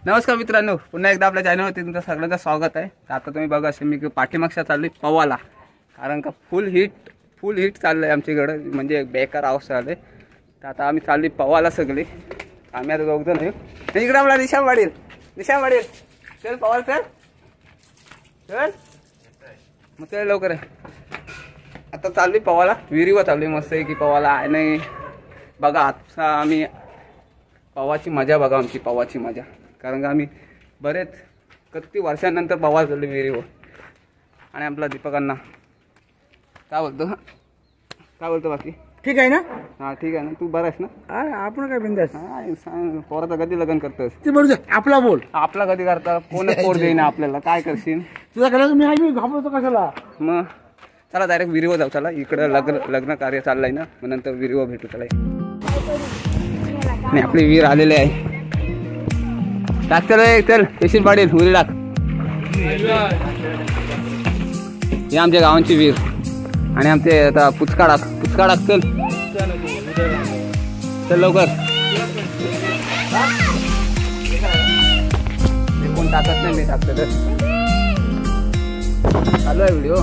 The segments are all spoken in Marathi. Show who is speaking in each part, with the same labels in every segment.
Speaker 1: नमस्कार मित्रांनो, पुन्हा एकदा आपल्या चॅनलवरती तुमचं सगळ्यांचं स्वागत आहे। आता तुम्ही बघा असे मी पाठीमागच्या चाललोय पवाला, कारण का फुल हिट चाललंय आमच्याकडे, म्हणजे बेकार अवस्था आले। तर आता आम्ही चाललोय पवाला सगळे, आम्ही आता दोघजण आहे। इकडे आपला निशाम वाढेल चल पवाला चल मग चल लवकर आहे। आता चाललोय पवाला, विहिरीवर चाललोय मस्त आहे की पवाला आहे नाही बघा। आता आम्ही पवाची मजा बघा, आमची पवाची मजा, कारण का आम्ही बरेच किती वर्षांनंतर पवा चाललो विहिरीवर। आणि आपला दीपकांना काय बोलतो बाकी
Speaker 2: ठीक आहे ना?
Speaker 1: हां ठीक आहे ना, तू बरा आहेस ना?
Speaker 2: अरे आपण काय बिंदास
Speaker 1: सांग, पोराचं कधी लग्न करतोस?
Speaker 2: ते बरोबर आपला बोल,
Speaker 1: आपला कधी करता? कोण पोर देईना आपल्याला, काय करशील?
Speaker 2: तुझा कळलं मी आहे, मी घाबरतो कशाला?
Speaker 1: मग चला डायरेक्ट विहिरीवर जाऊ। चला इकडं लग्न कार्य चाललंय ना, मग नंतर विहिरीवर भेटू। चला नाही आपली विहीर आलेली आहे, टाक चल पेशील पाडेल विहीर टाक। ही आमच्या गावांची विहीर आणि आमचे आता पुचका टाक चल लवकर। कोण टाकत नाही, मी टाकतो तर चालू आहे व्हिडिओ। हो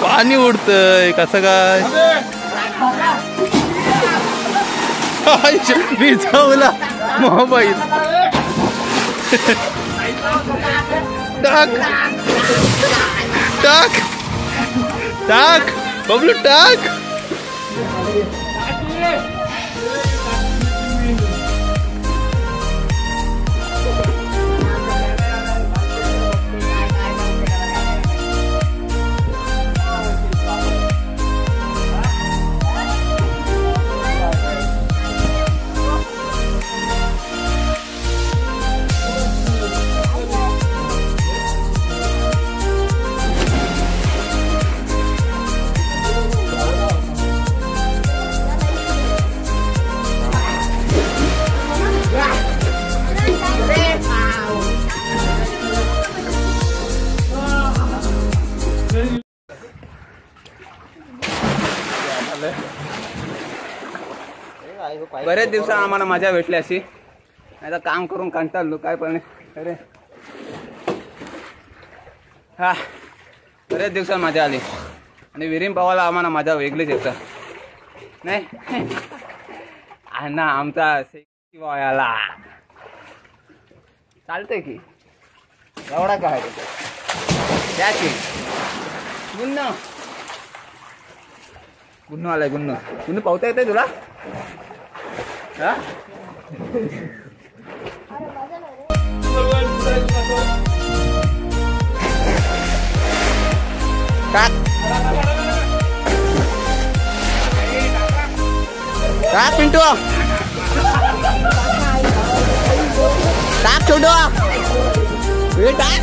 Speaker 3: पाणी उडतंय कसं काय? विझवला मोबाईल, टाक टाक टाक बबलू टाक।
Speaker 1: बरेच दिवस आम्हाला मजा भेटली अशी, आता काम करून कंटाळलो काय पण। अरे हा बरेच दिवसात मजा आली, आणि विहिरीम पवाला आम्हाला मजा वेगळीच येतं नाही ना। आमचा वायाला चालतंय की एवढा काय त्या की गुन्हा आलाय, गुन्हा पावता येतंय तुला? हा टाक पिंटू, टाक छोटू, हे टाक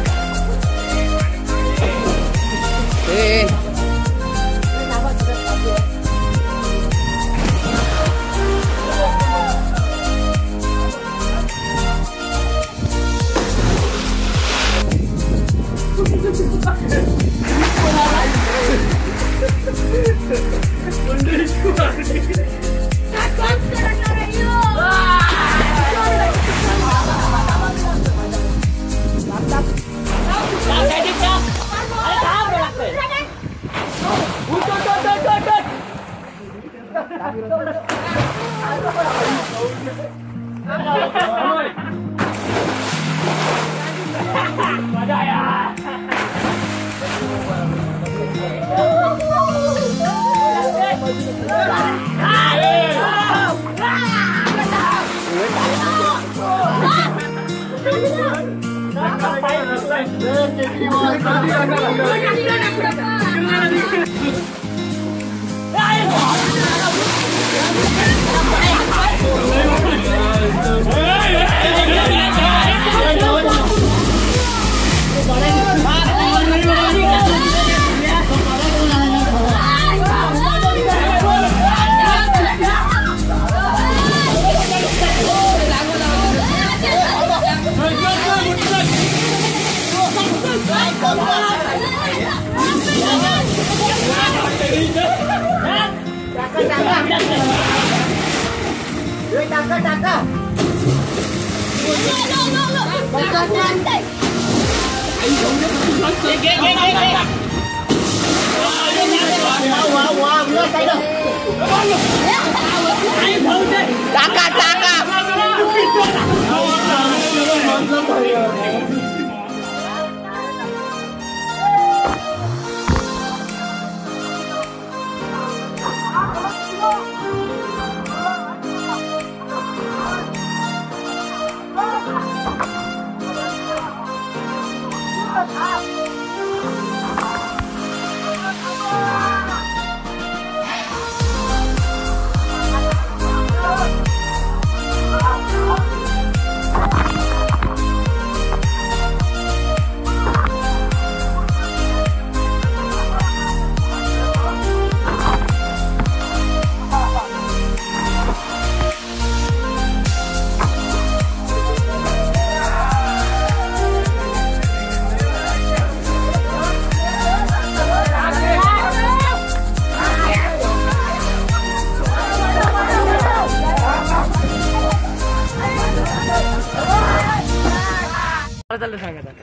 Speaker 1: टाका टाका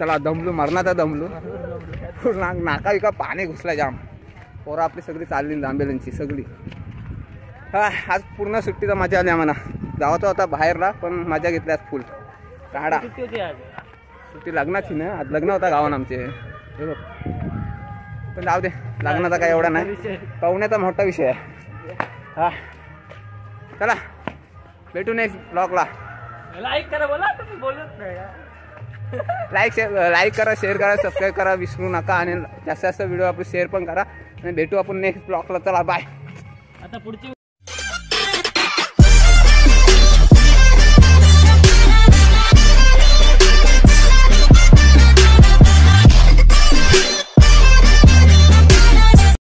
Speaker 1: चला दमलो मरणाचा दमलो नाका विका पाणी घुसला जाम पोरं आपली सगळी चालली आंबेलनची सगळी हा आज पूर्ण सुट्टीचा मजा आली आम्हाला जावं होता बाहेरला पण मजा घेतली आज फुल काढा सुट्टी लग्नाची ना आज लग्न होता गावात आमचे हे बघ पण जाऊ दे लग्नाचा काय एवढा नाही पाहुण्याचा मोठा विषय आहे हा चला भेटू नेक्स्ट ब्लॉगला
Speaker 4: लाईक करा बोला तुम्ही बोलत नाही
Speaker 1: लाईक करा शेअर करा सबस्क्राईब करा विसरू नका आणि जास्त जास्त व्हिडिओ आपण शेअर पण करा आणि भेटू आपण नेक्स्ट ब्लॉगला चला बाय
Speaker 4: आता पुढची